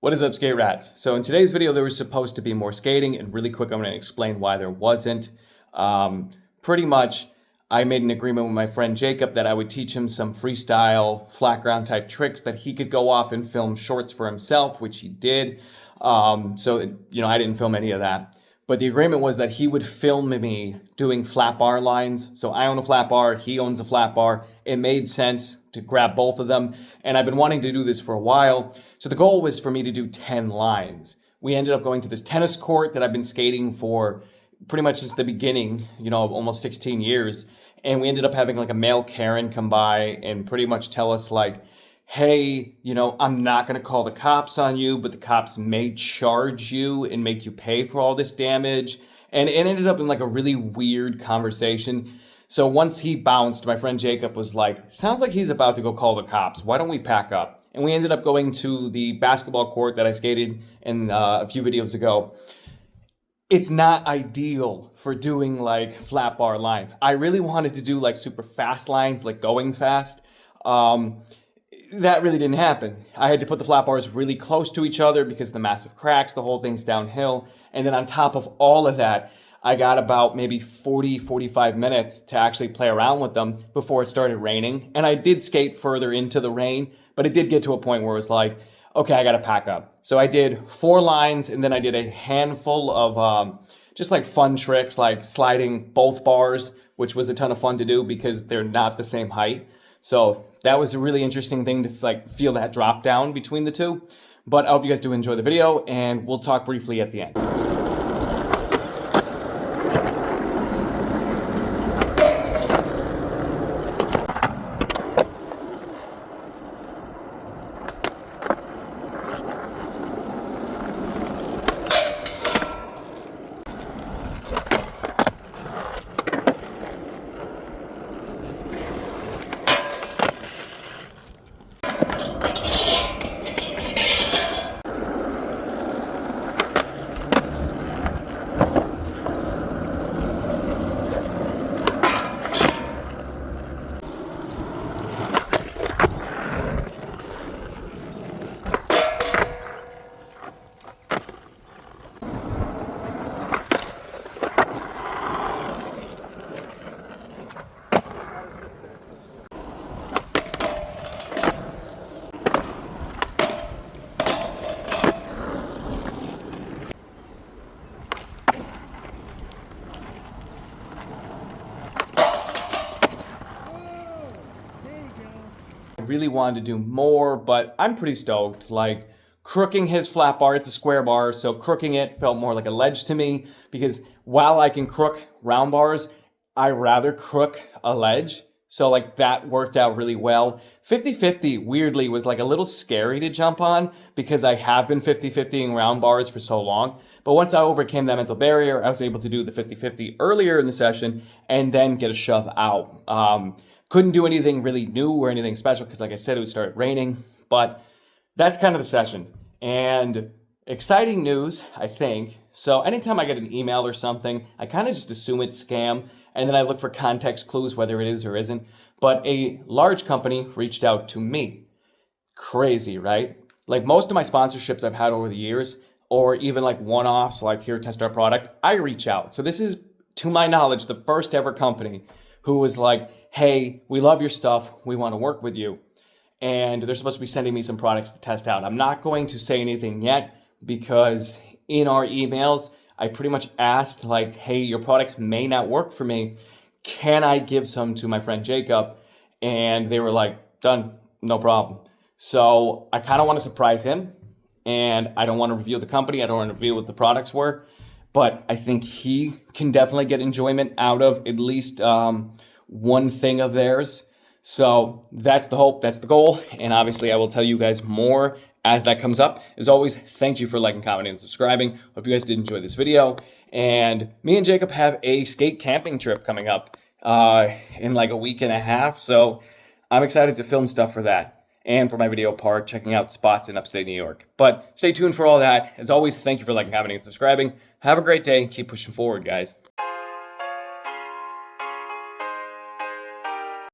What is up, skate rats? So in today's video, there was supposed to be more skating, and really quick, I'm going to explain why there wasn't. Pretty much, I made an agreement with my friend Jacob that I would teach him some freestyle, flat ground type tricks that he could go off and film shorts for himself, which he did. I didn't film any of that. But the agreement was that he would film me doing flat bar lines. So I own a flat bar, he owns a flat bar. It made sense to grab both of them. And I've been wanting to do this for a while. So the goal was for me to do 10 lines. We ended up going to this tennis court that I've been skating for pretty much since the beginning, almost 16 years. And we ended up having like a male Karen come by and pretty much tell us like, hey, I'm not going to call the cops on you, but the cops may charge you and make you pay for all this damage. And it ended up in like a really weird conversation. So once he bounced, my friend Jacob was like, sounds like he's about to go call the cops. Why don't we pack up? And we ended up going to the basketball court that I skated in a few videos ago. It's not ideal for doing like flat bar lines. I really wanted to do like super fast lines, like going fast. That really didn't happen. I had to put the flat bars really close to each other because of the massive cracks, the whole thing's downhill. And then on top of all of that, I got about maybe 45 minutes to actually play around with them before it started raining. And I did skate further into the rain, but it did get to a point where it was like, okay, I got to pack up. So I did 4 lines, and then I did a handful of just like fun tricks, like sliding both bars, which was a ton of fun to do because they're not the same height. So that was a really interesting thing to like feel that drop down between the two. But I hope you guys do enjoy the video, and we'll talk briefly at the end. Really wanted to do more, but I'm pretty stoked. Like crooking his flat bar, it's a square bar, so crooking it felt more like a ledge to me because while I can crook round bars, I rather crook a ledge. So like that worked out really well. 50-50 weirdly was like a little scary to jump on because I have been 50-50ing round bars for so long. But once I overcame that mental barrier, I was able to do the 50-50 earlier in the session and then get a shove out. Couldn't do anything really new or anything special because like I said, it started raining, but that's kind of the session. And exciting news, I think. So anytime I get an email or something, I kind of just assume it's scam, and then I look for context clues, whether it is or isn't. But a large company reached out to me. Crazy, right? Like most of my sponsorships I've had over the years, or even like one-offs, like here, test our product, I reach out. So this is, to my knowledge, the first ever company who was like, hey, we love your stuff, we want to work with you. And they're supposed to be sending me some products to test out. I'm not going to say anything yet because in our emails, I pretty much asked like, hey, your products may not work for me. Can I give some to my friend Jacob? And they were like, done, no problem. So I kind of want to surprise him, and I don't want to reveal the company. I don't want to reveal what the products were, but I think he can definitely get enjoyment out of at least one thing of theirs. So that's the hope, that's the goal. And obviously I will tell you guys more as that comes up. As always, thank you for liking, commenting, and subscribing. Hope you guys did enjoy this video. And me and Jacob have a skate camping trip coming up in like a week and a half. So I'm excited to film stuff for that and for my video part, checking out spots in upstate New York. But stay tuned for all that. As always, thank you for liking, commenting, and subscribing. Have a great day. Keep pushing forward, guys.